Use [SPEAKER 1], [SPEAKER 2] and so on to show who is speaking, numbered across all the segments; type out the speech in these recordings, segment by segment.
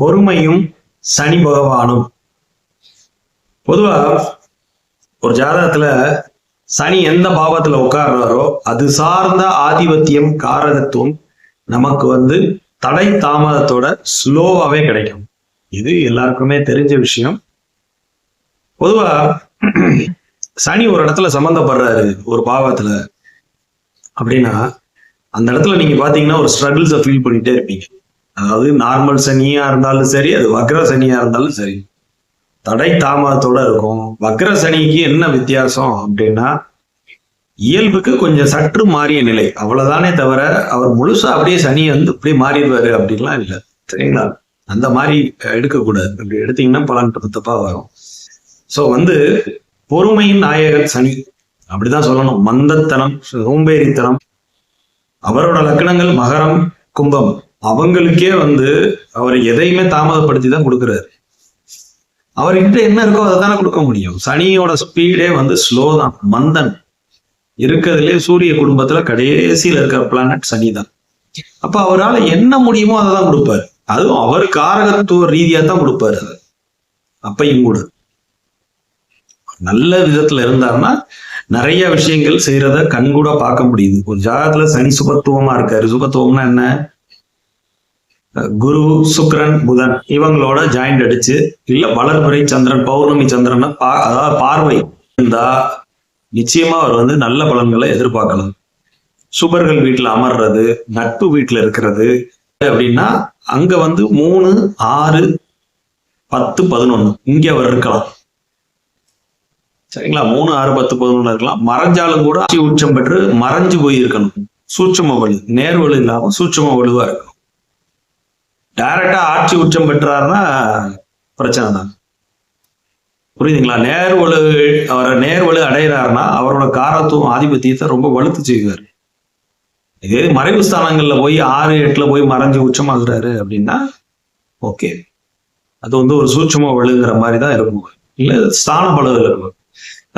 [SPEAKER 1] பொறுமையும் சனி பகவானும். பொதுவா ஒரு ஜாதகத்துல சனி எந்த பாவத்துல உட்கார்றாரோ அது சார்ந்த ஆதிபத்தியம் காரகத்துவம் நமக்கு தடை தாமதத்தோட ஸ்லோவாவே கிடைக்கும். இது எல்லாருக்குமே தெரிஞ்ச விஷயம். பொதுவா சனி ஒரு இடத்துல சம்பந்தப்படுறாரு ஒரு பாவத்துல அப்படின்னா அந்த இடத்துல நீங்க பாத்தீங்கன்னா ஒரு ஸ்ட்ரகிள்ஸை ஃபீல் பண்ணிட்டே இருப்பீங்க. அதாவது நார்மல் சனியா இருந்தாலும் சரி, அது வக்ர சனியா இருந்தாலும் சரி, தடை தாமதத்தோட இருக்கும். வக்ர சனிக்கு என்ன வித்தியாசம் அப்படின்னா இயல்புக்கு கொஞ்சம் சற்று மாறிய நிலை, அவ்வளவுதானே தவிர அவர் முழுசா அப்படியே சனி இப்படியே மாறிடுவாரு அப்படின்லாம் இல்லை. சரிங்களா? அந்த மாதிரி எடுக்கக்கூடாது. அப்படி எடுத்தீங்கன்னா பலன் தப்பா வரும். ஸோ பொறுமையின் நாயகன் சனி அப்படிதான் சொல்லணும். மந்தத்தனம், சோம்பேறித்தனம். அவரோட லக்கணங்கள் மகரம், கும்பம். அவங்களுக்கே அவர் எதையுமே தாமதப்படுத்தி தான் கொடுக்குறாரு. அவர்கிட்ட என்ன இருக்கோ அதை தானே கொடுக்க முடியும். சனியோட ஸ்பீடே ஸ்லோ தான், மந்தன். இருக்கிறதுலே சூரிய குடும்பத்துல கடைசியில இருக்கிற பிளானட் சனி தான். அப்ப அவரால் என்ன முடியுமோ அதை தான் கொடுப்பாரு. அதுவும் அவர் காரகத்துவ ரீதியா தான் கொடுப்பாரு. அது அப்பையும் கூட நல்ல விதத்துல இருந்தாருன்னா நிறைய விஷயங்கள் செய்யறத கண்கூட பார்க்க முடியுது. ஒரு ஜாதகத்துல சனி சுபத்துவமா இருக்காரு. சுபத்துவம்னா என்ன? குரு, சுக்கிரன், புதன் இவங்களோட ஜாயிண்ட் அடிச்சு, இல்ல வளர்பிறை சந்திரன், பௌர்ணமி சந்திரன் அதாவது பார்வை இருந்தா நிச்சயமா அவர் நல்ல பலன்களை எதிர்பார்க்கலாம். சுபர்கள் வீட்டுல அமர்றது, நட்பு வீட்டுல இருக்கிறது அப்படின்னா அங்க 3, 6, 10, 11 இங்க அவர் இருக்கலாம். சரிங்களா? 3, 6, 10, 11 இருக்கலாம். மறைஞ்சாலும் கூட ஆட்சி உச்சம் பெற்று மறைஞ்சு போய் இருக்கணும். சூட்சும வலு, நேர்வலு இல்லாம சூட்சும வலுவா இருக்கும். டைரக்டா ஆட்சி உச்சம் பெற்றாருன்னா பிரச்சனை தான். புரியுதுங்களா? அவரை நேர்வலு அடைகிறாருன்னா அவரோட காரத்துவம் ஆதிபத்தியத்தை ரொம்ப வலுத்து செய்வார். இதே மறைவு ஸ்தானங்கள்ல போய் 6, 8 போய் மறைஞ்சு உச்சமாகிறாரு அப்படின்னா ஓகே, அது ஒரு சூட்சும வலுங்கிற மாதிரி தான் இருக்கும். இல்ல ஸ்தான பலத்துல இருக்கும்.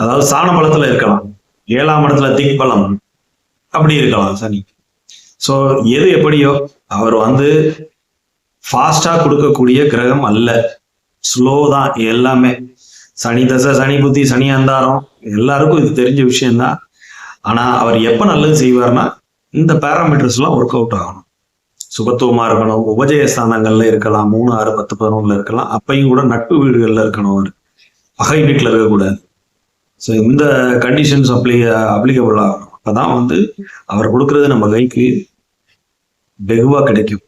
[SPEAKER 1] அதாவது ஸ்தான பலத்துல இருக்கலாம், 7ஆம் இடத்துல திக் பலம் அப்படி இருக்கலாம் சனி. சோ எது எப்படியோ அவர் ஃபாஸ்டா கொடுக்கக்கூடிய கிரகம் அல்ல, ஸ்லோ தான் எல்லாமே. சனி தசை, சனி புத்தி, சனி அந்தாரம் எல்லாருக்கும் இது தெரிஞ்ச விஷயம்தான். ஆனா அவர் எப்ப நல்லது செய்வார்னா இந்த பேராமீட்டர்ஸ் எல்லாம் ஒர்க் அவுட் ஆகணும். சுபத்துவமா இருக்கணும், உபஜய ஸ்தானங்கள்ல இருக்கலாம், 3, 6, 10, 11 இருக்கலாம். அப்பையும் கூட நட்பு வீடுகள்ல இருக்கணும், அவர் பகை வீட்டுல இருக்கக்கூடாது. ஸோ இந்த கண்டிஷன்ஸ் அப்ளிகபிள் ஆகணும். அப்பதான் அவர் கொடுக்கறது நம்ம கைக்கு வெகுவா கிடைக்கும்.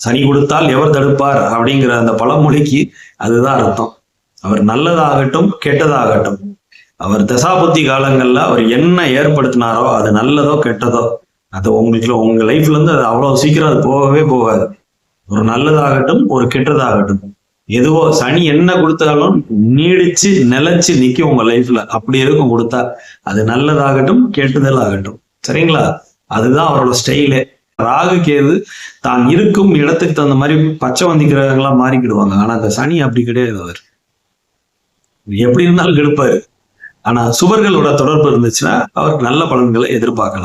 [SPEAKER 1] சனி கொடுத்தால் எவர் தடுப்பார் அப்படிங்கிற அந்த பழமொழிக்கு அதுதான் அர்த்தம். அவர் நல்லதாகட்டும் கெட்டதாகட்டும், அவர் தசாபுத்தி காலங்கள்ல அவர் என்ன ஏற்படுத்தினாரோ அது நல்லதோ கெட்டதோ அது உங்க லைஃப்ல அது அவ்வளவு சீக்கிரம் அது போகவே போகாது. ஒரு நல்லதாகட்டும் ஒரு கெட்டதாகட்டும், எதுவோ சனி என்ன கொடுத்தாலும் நீடிச்சு நிலைச்சு நிக்கும் உங்க லைஃப்ல. அப்படி இருக்கும் கொடுத்தா, அது நல்லதாகட்டும் கெட்டுதல் ஆகட்டும். சரிங்களா? அதுதான் அவரோட ஸ்டைலே. ராகு கேது தான் இருக்கும் இடத்துக்கு தகுந்த மாதிரி பச்சைவந்தி கிரகங்களா மாறிக்கிடுவாங்க. ஆனா அந்த சனி அப்படி கிடையாது. அவர் எப்படி இருந்தாலும் கெடுப்பாரு. ஆனா சுவர்களோட தொடர்பு இருந்துச்சுன்னா அவருக்கு நல்ல பலன்களை எதிர்பார்க்கலாம்.